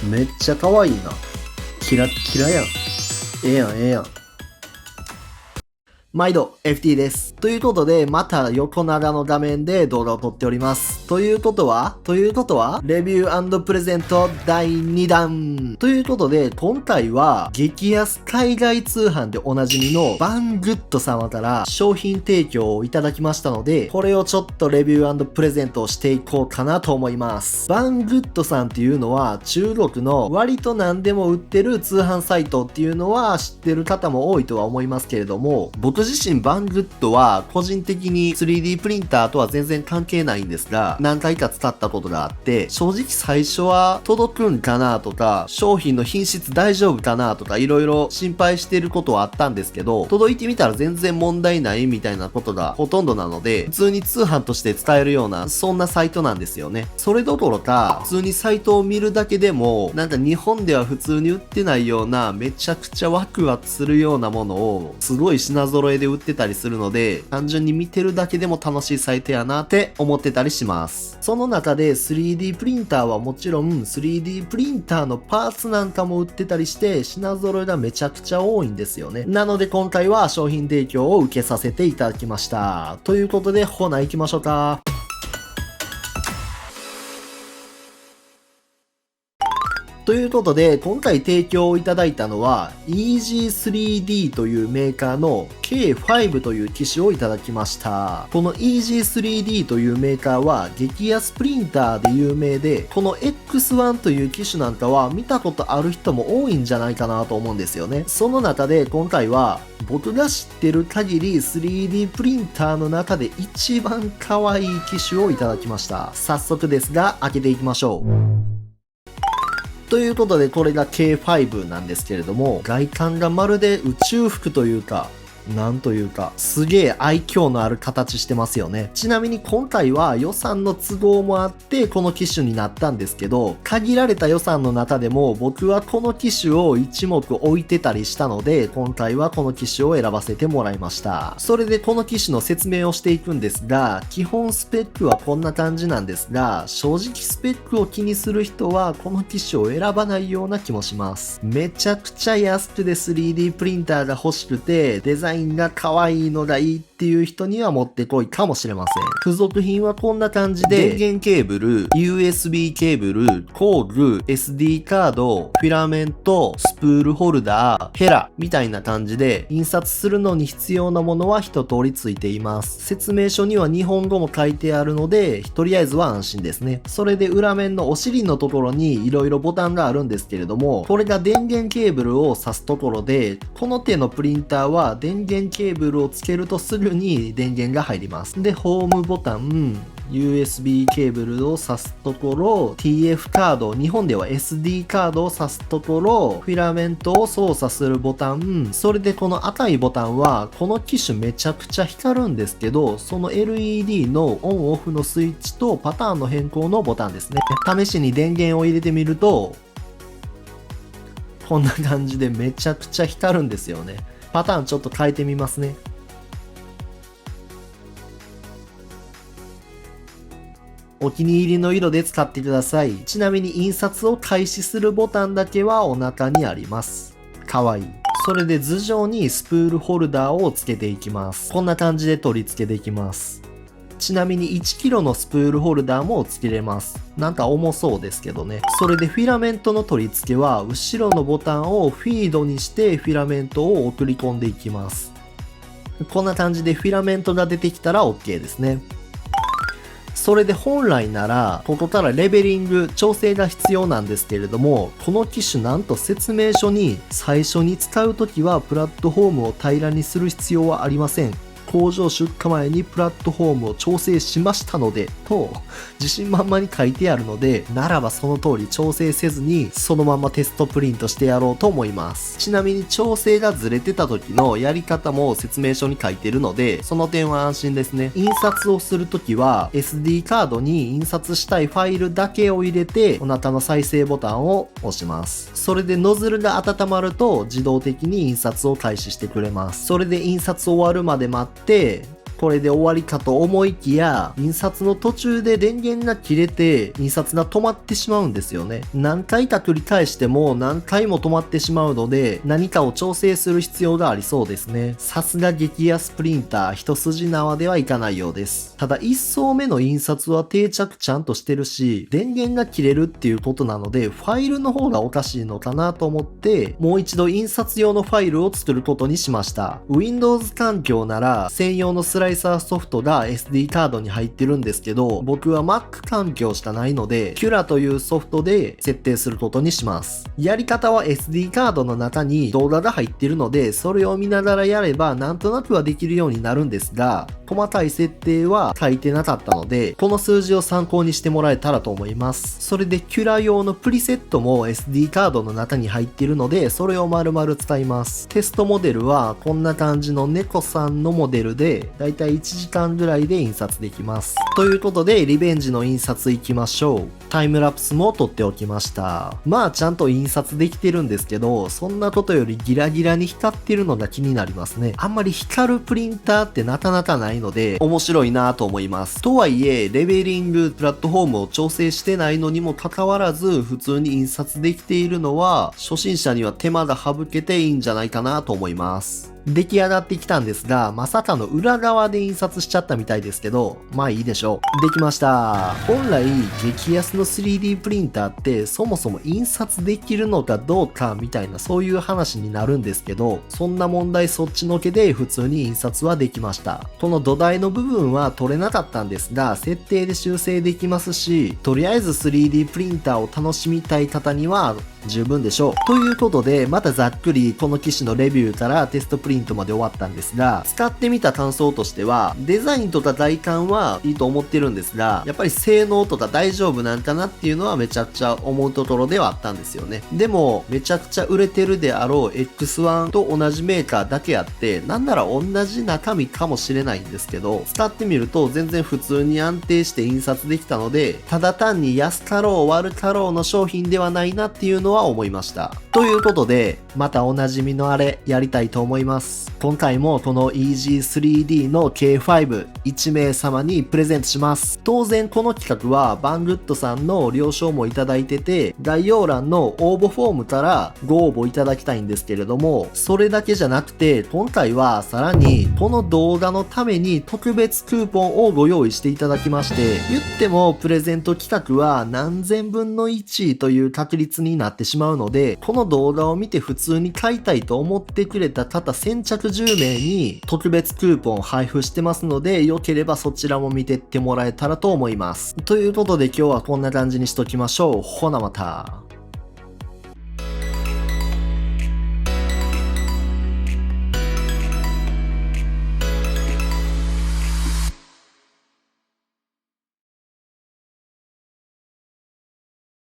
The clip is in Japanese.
めっちゃ可愛いな。キラッキラやん。ええやん、ええやん。毎度 FT です。ということで、また横長の画面で動画を撮っております。ということは、レビュー&プレゼント第2弾。ということで、今回は、激安海外通販でおなじみのバングッド様から商品提供をいただきましたので、これをちょっとレビュー&プレゼントをしていこうかなと思います。バングッドさんっていうのは、中国の割と何でも売ってる通販サイトっていうのは知ってる方も多いとは思いますけれども、僕自身バングッドは個人的に 3D プリンターとは全然関係ないんですが、何回か使ったことがあって、正直最初は届くんかなとか、商品の品質大丈夫かなとか、いろいろ心配してることはあったんですけど、届いてみたら全然問題ないみたいなことがほとんどなので、普通に通販として使えるような、そんなサイトなんですよね。それどころか、普通にサイトを見るだけでも、なんか日本では普通に売ってないような、めちゃくちゃワクワクするようなものを、すごい品揃えで売ってたりするので、単純に見てるだけでも楽しいサイトやなって思ってたりします。その中で 3D プリンターはもちろん 3D プリンターのパーツなんかも売ってたりして品揃えがめちゃくちゃ多いんですよね。なので今回は商品提供を受けさせていただきました。ということで、ほな行きましょうか。ということで、今回提供をいただいたのは EG3D というメーカーの K5 という機種をいただきました。この EG3D というメーカーは激安プリンターで有名で、この X1 という機種なんかは見たことある人も多いんじゃないかなと思うんですよね。その中で今回は僕が知ってる限り 3D プリンターの中で一番可愛い機種をいただきました。早速ですが開けていきましょう。ということで、これが K5 なんですけれども、外観がまるで宇宙服というか、なんというか、すげえ愛嬌のある形してますよね。ちなみに今回は予算の都合もあってこの機種になったんですけど、限られた予算の中でも僕はこの機種を一目置いてたりしたので、今回はこの機種を選ばせてもらいました。それでこの機種の説明をしていくんですが、基本スペックはこんな感じなんですが、正直スペックを気にする人はこの機種を選ばないような気もします。めちゃくちゃ安くで 3D プリンターが欲しくて、デザインが可愛いのがいいっていう人にはもってこいかもしれません。付属品はこんな感じで、電源ケーブル、USB ケーブル、工具、SD カード、フィラメント、スプールホルダー、ヘラみたいな感じで、印刷するのに必要なものは一通りついています。説明書には日本語も書いてあるので、とりあえずは安心ですね。それで裏面のお尻のところに色々ボタンがあるんですけれども、これが電源ケーブルを挿すところで、この手のプリンターは電源ケーブルをつけるとすぐに電源が入ります。で、ホームボタン、USB ケーブルを挿すところ、TF カード、日本では SD カードを挿すところ、フィラメントを操作するボタン、それでこの赤いボタンは、この機種めちゃくちゃ光るんですけど、その LED のオンオフのスイッチとパターンの変更のボタンですね。試しに電源を入れてみると、こんな感じでめちゃくちゃ光るんですよね。パターンちょっと変えてみますね。お気に入りの色で使ってください。ちなみに印刷を開始するボタンだけはお腹にあります。かわいい。それで頭上にスプールホルダーをつけていきます。こんな感じで取り付けていきます。ちなみに 1kg のスプールホルダーもつけれます。なんか重そうですけどね。それでフィラメントの取り付けは後ろのボタンをフィードにしてフィラメントを送り込んでいきます。こんな感じでフィラメントが出てきたら OK ですね。それで本来なら、ここからレベリング、調整が必要なんですけれども、この機種なんと説明書に、最初に使うときはプラットフォームを平らにする必要はありません。工場出荷前にプラットフォームを調整しましたので、と自信満々に書いてあるので、ならばその通り調整せずに、そのままテストプリントしてやろうと思います。ちなみに調整がずれてた時のやり方も説明書に書いてるので、その点は安心ですね。印刷をするときは、SD カードに印刷したいファイルだけを入れて、お腹の再生ボタンを押します。それでノズルが温まると、自動的に印刷を開始してくれます。それで印刷終わるまで待って、これで終わりかと思いきや、印刷の途中で電源が切れて、印刷が止まってしまうんですよね。何回か繰り返しても何回も止まってしまうので、何かを調整する必要がありそうですね。さすが激安プリンター、一筋縄ではいかないようです。ただ1層目の印刷は定着ちゃんとしてるし、電源が切れるっていうことなので、ファイルの方がおかしいのかなと思って、もう一度印刷用のファイルを作ることにしました。Windows 環境なら専用のスライサーソフトが SD カードに入ってるんですけど、僕は Mac 環境しかないので、Cura というソフトで設定することにします。やり方は SD カードの中に動画が入ってるので、それを見ながらやればなんとなくはできるようになるんですが、細かい設定は書いてなかったので、この数字を参考にしてもらえたらと思います。それで Cura 用のプリセットも SD カードの中に入っているので、それを丸々使います。テストモデルはこんな感じの猫さんのモデルで、だいたい1時間ぐらいで印刷できます。ということで、リベンジの印刷行きましょう。タイムラプスも撮っておきました。まあちゃんと印刷できてるんですけど、そんなことよりギラギラに光ってるのが気になりますね。あんまり光るプリンターってなかなかないので、面白いなと思います。とはいえ、レベリングプラットフォームを調整してないのにもかかわらず、普通に印刷できているのは、初心者には手間が省けていいんじゃないかなと思います。出来上がってきたんですが、まさかの裏側で印刷しちゃったみたいですけど、まあいいでしょう。できました。本来、激安の 3D プリンターってそもそも印刷できるのかどうかみたいなそういう話になるんですけど、そんな問題そっちのけで普通に印刷はできました。この土台の部分は取れなかったんですが、設定で修正できますし、とりあえず 3D プリンターを楽しみたい方には十分でしょう。ということで、またざっくりこの機種のレビューからテストプリントまで終わったんですが、使ってみた感想としては、デザインとか外観はいいと思ってるんですが、やっぱり性能とか大丈夫なんかなっていうのはめちゃくちゃ思うところではあったんですよね。でも、めちゃくちゃ売れてるであろう X1 と同じメーカーだけあって、なんなら同じ中身かもしれないんですけど、使ってみると全然普通に安定して印刷できたので、ただ単に安かろう悪かろうの商品ではないなっていうのは思いました。ということで、またおなじみのあれやりたいと思います。今回もこの EG3D の K5 1名様にプレゼントします。当然この企画はバングッドさんの了承もいただいてて、概要欄の応募フォームからご応募いただきたいんですけれども、それだけじゃなくて今回はさらにこの動画のために特別クーポンをご用意していただきまして、言ってもプレゼント企画は何千分の1という確率になってしまうので、この動画を見て普通に買いたいと思ってくれた方先着10名に特別クーポンを配布してますので、良ければそちらも見てってもらえたらと思います。ということで今日はこんな感じにしときましょう。ほなまた。